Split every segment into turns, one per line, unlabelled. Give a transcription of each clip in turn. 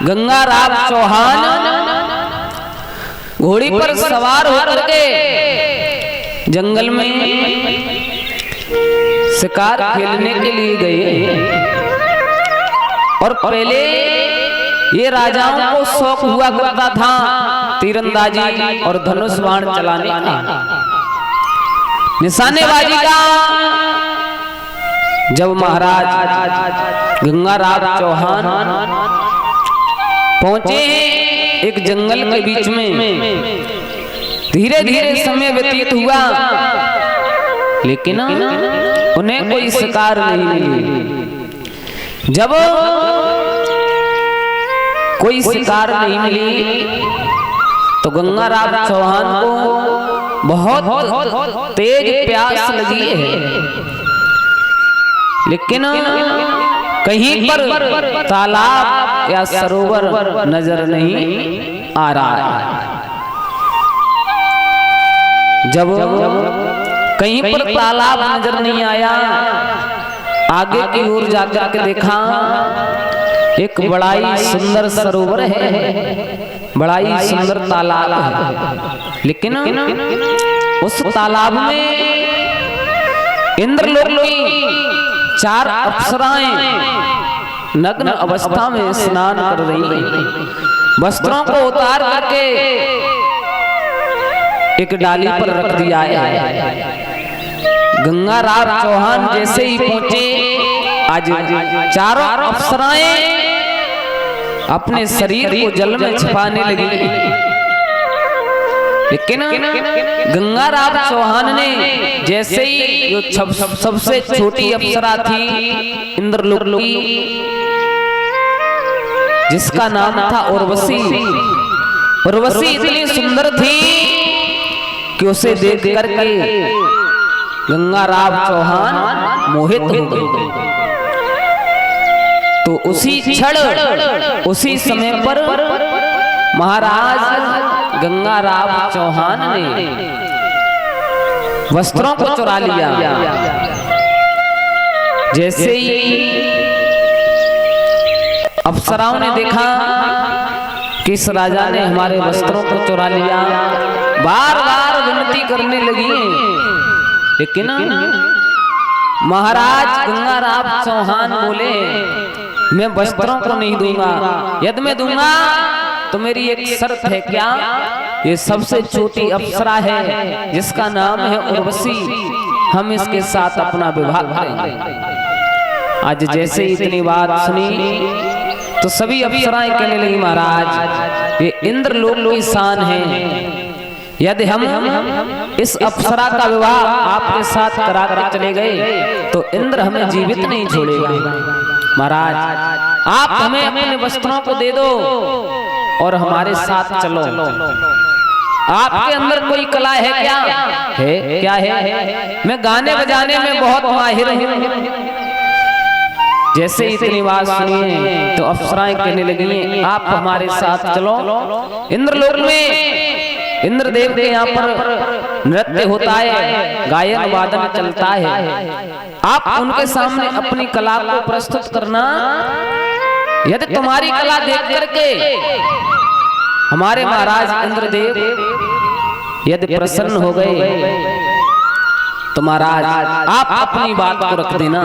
गंगाराम चौहान घोड़ी पर सवार होकर के जंगल में शिकार खेलने के लिए गए। और पहले ये राजाओं को शौक हुआ करता था तीरंदाजी और धनुष बाण चलाने का, निशानेबाजी का। जब महाराज गंगाराम चौहान पहुंचे एक जंगल के बीच में, धीरे धीरे समय व्यतीत हुआ लेकिन उन्हें कोई शिकार नहीं मिली। जब कोई शिकार नहीं मिली तो गंगाराम चौहान को बहुत तेज प्यास लगी है, लेकिन कहीं पर तालाब या सरोवर नजर नहीं आ रहा है। जब कहीं पर तालाब नजर नहीं आया, आगे की ओर जाकर के देखा एक बड़ा ही सुंदर सरोवर है, बड़ा ही सुंदर तालाब है। लेकिन उस तालाब में इंद्रलोक की 4 अप्सराएं नग्न अवस्था में स्नान कर रही हैं। वस्त्रों को उतार करके एक डाली पर रख दिया है। गंगाराम चौहान जैसे ही पहुंचे, आज 4 अप्सराएं अपने शरीर को जल में छिपाने लगी। लेकिन गंगाराम चौहान ने जैसे ही जो सबसे छोटी अप्सरा थी इंद्रलोक की, जिसका नाम था उर्वशी, उर्वशी इतनी सुंदर थी कि उसे देख करके गंगाराम चौहान मोहित हो गए। तो उसी क्षण उसी समय पर महाराज गंगाराम चौहान ने वस्त्रों को चुरा लिया। जैसे ही अप्सराओं ने देखा कि इस राजा ने हमारे वस्त्रों को चुरा लिया, बार बार विनती करने लगी, लेकिन महाराज गंगाराम चौहान बोले मैं वस्त्रों को नहीं दूंगा, यदि मैं दूंगा तो मेरी एक शर्त है। क्या? ये सबसे छोटी अप्सरा है जिसका नाम है उर्वशी, हम इसके साथ अपना विवाह करेंगे। आज जैसे ही इतनी बात सुनी तो सभी अप्सराएं कहने लगी महाराज ये इंद्रलोक की शान है, यदि हम इस अप्सरा का विवाह आपके साथ करा कर चले गए तो इंद्र हमें जीवित नहीं छोड़ेगा। महाराज आप हमें अपने वस्त्रों को दे दो और हमारे साथ चलो। आपके अंदर कोई कला है क्या? है। क्या है? मैं गाने बजाने में बहुत माहिर हूँ। जैसे ही इतनी बात सुनिए तो अप्सराएं कहने लगी आप हमारे साथ चलो। इंद्रलोक में इंद्रदेव के यहाँ पर नृत्य होता है, गायन वादन चलता है। आप उनके सामने अपनी कला को प्रस्तुत करना। यदि तुम्हारी कला देख करके हमारे महाराज इंद्रदेव यदि प्रसन्न हो गए तो महाराज आप अपनी बात को रख देना।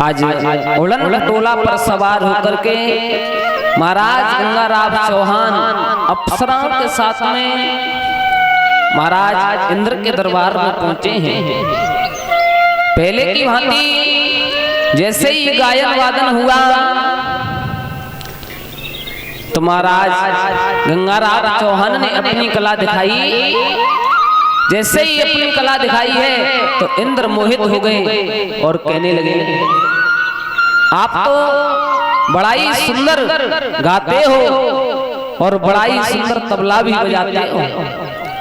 आज उड़न टोला पर सवार होकर के महाराज गंगाराम चौहान अप्सराओं के साथ में महाराज इंद्र के दरबार में पहुंचे हैं। पहले की भांति जैसे ही गायन वादन हुआ तो महाराज गंगाराम चौहान ने अपनी कला दिखाई। जैसे ही अपनी कला दिखाई है तो इंद्र मोहित हो गए और कहने लगे आप तो बड़ा ही सुंदर गाते हो और बड़ा ही सुंदर तबला भी बजाते हो,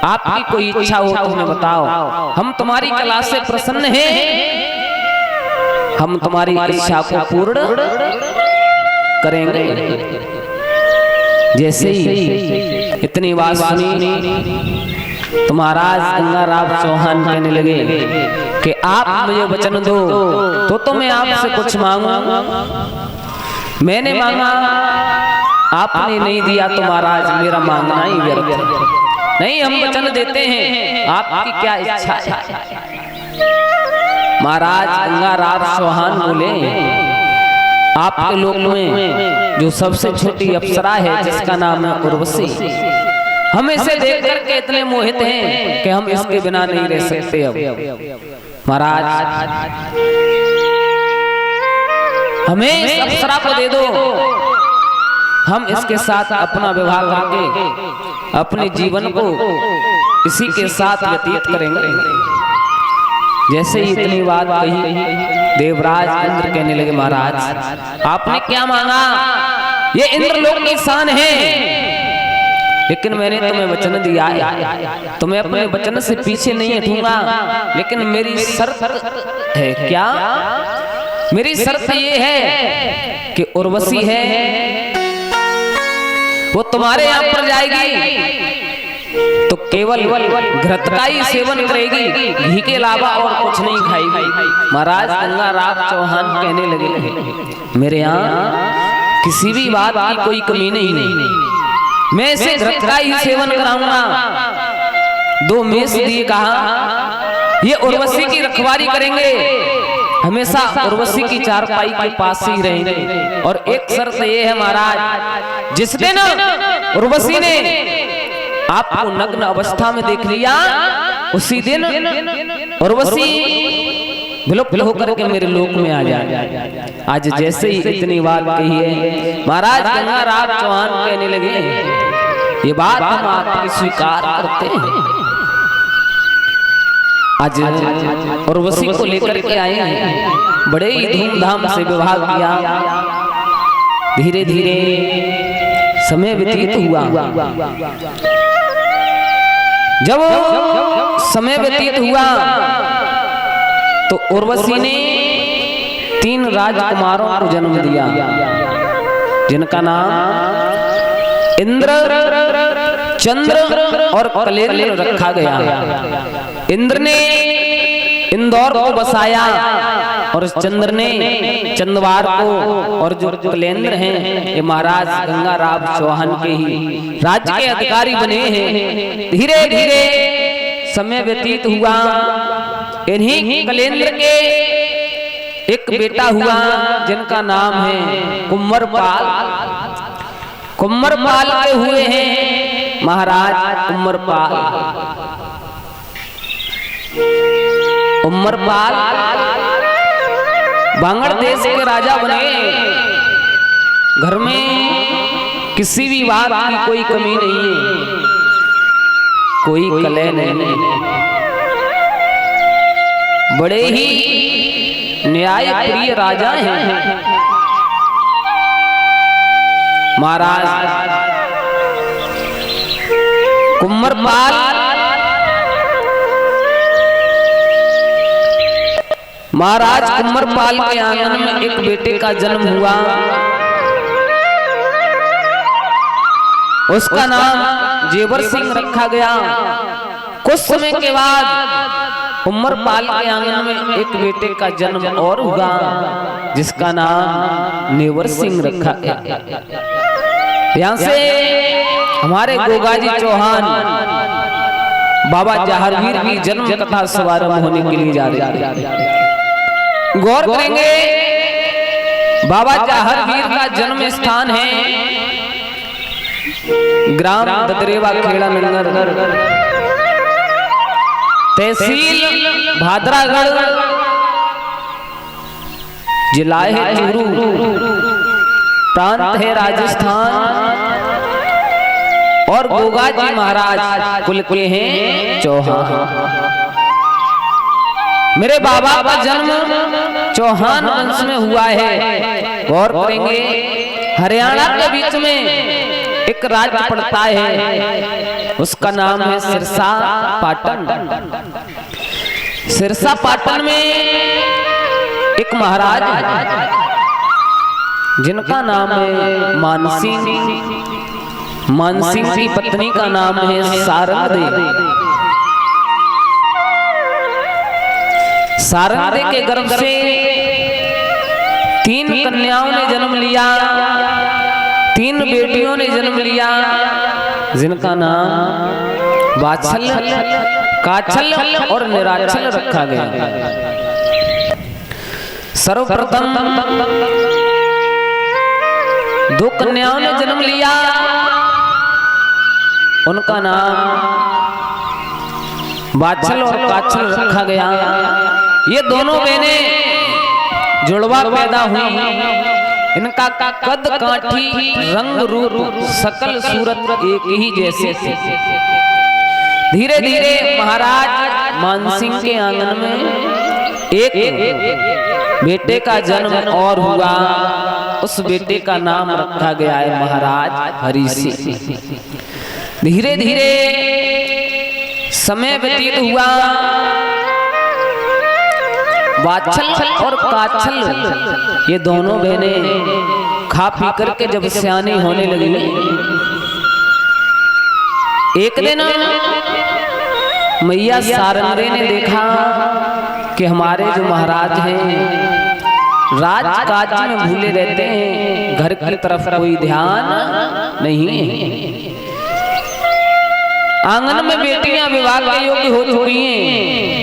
आपकी कोई इच्छा हो तो हमें बताओ, हम तुम्हारी कला से प्रसन्न हैं, हम तुम्हारी इच्छा को पूर्ण करेंगे। जैसे ही इतनी बात सुनी तो महाराज गंगाराम चौहान कहने लगे कि आप मुझे वचन दो तो मैं आपसे कुछ मांगूंगा। मैंने मांगा आपने नहीं दिया तो महाराज मेरा मांगना ही व्यर्थ है। नहीं, हम वचन देते हैं, आपकी क्या इच्छा है? महाराज गंगाराम चौहान बोले, आपके लोक में जो सबसे छोटी अप्सरा है जिसका नाम है उर्वशी, हम इसे देख करके इतने मोहित हैं कि हम इसके बिना नहीं रह सकते। अब महाराज हमें इस अप्सरा को दे दो, हम इसके साथ अपना विवाह करके अपने जीवन को इसी के साथ व्यतीत करेंगे। जैसे ही इतनी बात कही, देवराज इंद्र कहने लगे, महाराज आपने क्या मांगा? ये इंद्रलोक की शान है, लेकिन मैंने तुम्हें वचन दिया है, तुम्हें अपने वचन से पीछे नहीं हटूंगा। लेकिन मेरी शर्त है। क्या मेरी शर्त ये है कि उर्वशी है वो तुम्हारे यहाँ पर जाएगी तो केवल घृत का ही सेवन करेगी, घी के अलावा और कुछ नहीं खाएगी। महाराज गंगाराम चौहान कहने लगे, मेरे यहाँ किसी भी बात की कोई कमी नहीं, मैं इसे घृत का ही सेवन कराऊंगा। 2 मेष दिए, कहा ये उर्वशी की रखवाली करेंगे, हमेशा उर्वशी की चारपाई के पास ही रहेंगे। और एक शर्त ये है महाराज, जिस दिन उर्वशी ने आपको नग्न अवस्था में देख लिया, उसी दिन उर्वशी विलुप्त होकर के मेरे लोक में आ जाए। आज जैसे ही इतनी बात कही है, महाराज गंगाराम चौहान कहने लगे, ये बात हम आपकी स्वीकार करते हैं। आज उर्वशी को लेकर के आए हैं, बड़े ही धूमधाम से विवाह किया। धीरे धीरे समय व्यतीत हुआ। जब समय व्यतीत हुआ तो उर्वशी ने 3 राजकुमारों को जन्म दिया, जिनका नाम इंद्र, चंद्र और कलेंद्र रखा गया। इंद्र ने इंदौर को बसाया और चंद्र ने चंदवार को, और जो कलेंद्र हैं ये महाराज गंगाराम चौहान के ही राज्य के अधिकारी बने हैं। धीरे धीरे समय व्यतीत हुआ। इन्हीं कलेंद्र के एक बेटा हुआ जिनका नाम है कुम्मरपाल। कुम्मरपाल के हुए हैं महाराज कुम्मरपाल। कुम्मरपाल बांगड़ देश के राजा बने। घर में किसी भी बात की कोई कमी नहीं है, कोई कलह नहीं, बड़े ही न्याय प्रिय राजा हैं महाराज कुम्मरपाल। महाराज कुम्मरपाल के आंगन में एक बेटे का जन्म हुआ। उसका नाम जेवर सिंह रखा गया। कुछ समय के बाद कुम्मरपाल के आंगन में एक बेटे का जन्म और हुआ, जिसका नाम नेवर सिंह रखा गया। यहाँ से हमारे गोगाजी चौहान बाबा जहारवीर की जन्म कथा शुभारंभ होने के लिए जा रहे हैं। गौर करेंगे, बाबा जहारवीर का जन्म स्थान है ग्राम ददरेवा खेड़ा नंगर, तहसील भादरागढ़, जिला है चूरू, प्रांत है राजस्थान, और गोगाजी महाराज कुल के हैं चौहान। मेरे बाबा का जन्म चौहान वंश में हुआ है। गौर करेंगे, हरियाणा के बीच में एक राज्य पड़ता है, उसका नाम है सिरसा पाटन। सिरसा पाटन में एक महाराज है जिनका नाम है मानसिंह। मानसिंह की पत्नी का नाम है सारंगदेव। सारंगदेव के गर्भ से 3 कन्याओं ने जन्म लिया। 3 बेटियों ने जन्म लिया जिनका नाम वात्सल्य, काछल्य और निराछल्य रखा गया। सर्वप्रथम 2 कन्याओं ने जन्म लिया, उनका नाम वात्सल्य और काछल्य रखा गया। ये दोनों बहनें जुड़वा पैदा हुई। इनका कद काठी, रंग रूप, सकल सूरत एक ही जैसे थे। धीरे धीरे महाराज मानसिंह के आंगन में एक बेटे का जन्म और हुआ। उस बेटे का नाम रखा गया है महाराज हरि सिंह। धीरे धीरे समय व्यतीत हुआ। वात्सल्य और काछल्य ये दोनों बहनें खा पी करके जब सयानी होने लगी, एक दिन मैया सारंगे ने देखा कि हमारे जो महाराज हैं राजकाज में भूले रहते हैं, घर की तरफ कोई ध्यान नहीं है। आंगन में बेटियां विवाह के योग्य हो चुकी हैं।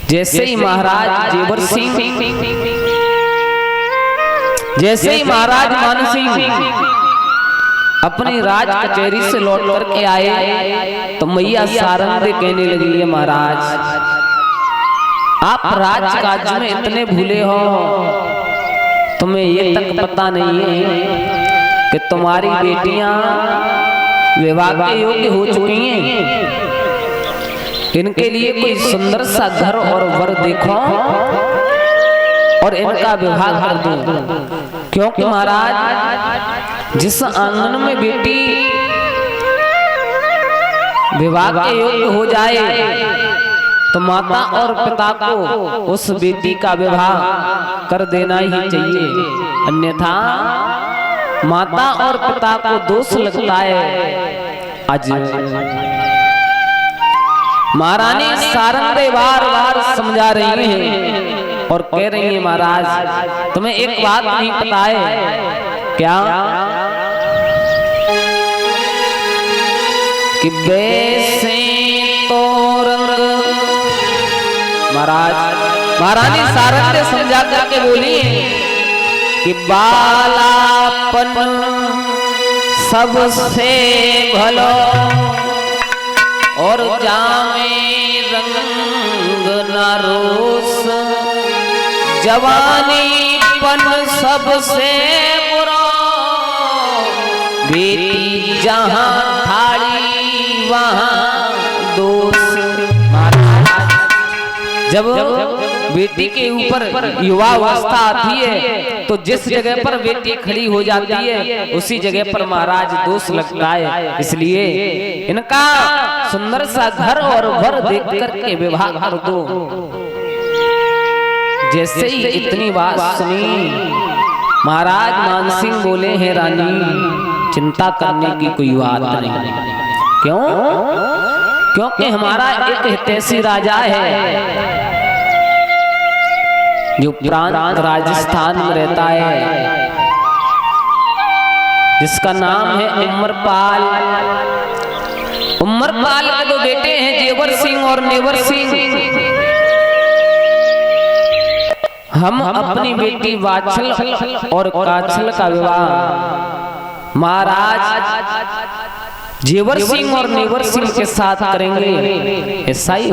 जैसे ही महाराज जेवर सिंह, जैसे ही महाराज मान सिंह अपनी राज कचहरी से लौट करके आए तो मैया सारंगे कहने लगी है, महाराज आप राजकाज में इतने भूले हो, तुम्हें ये तक पता नहीं है कि तुम्हारी बेटियां विवाह के योग्य हो चुकी हैं। इनके लिए कोई सुंदर सा घर और वर देखो और इनका विवाह कर दो। क्योंकि महाराज जिस आंगन में बेटी विवाह के योग्य हो जाए तो माता और पिता को उस बेटी का विवाह कर देना ही चाहिए, अन्यथा माता और पिता को दोष लगता है। आज महारानी सारंगे बार बार समझा रही हैं और कह रही है, महाराज तुम्हें एक बात नहीं पता है क्या कि वैसे तो रंग। महारानी सारंगे समझा करके बोली कि बालापन सबसे भलो और जामे रंग न रोस, जवानी पन सबसे बुरा, बेटी जहाँ थाड़ी वहाँ दोष। जब बेटी के ऊपर युवा अवस्था आती है तो जिस जगह पर बेटी खड़ी हो जाती है उसी जगह पर महाराज दोष लगता है। इसलिए इनका सुंदर सा घर और वर देख करके विवाह कर दो। जैसे ही इतनी बात सुनी महाराज मानसिंह बोले हैं, रानी चिंता करने की कोई बात नहीं। क्यों? क्योंकि हमारा एक हितैषी राजा है जो प्रांत राजस्थान में रहता है, जिसका नाम है उमरपाल। उमरपाल के 2 बेटे हैं, जेवर सिंह और नेवर सिंह। हम अपनी बेटी वात्सल्य और काछल्य का विवाह महाराज जेवर सिंह और नेवर सिंह के साथ करेंगे। ऐसा ही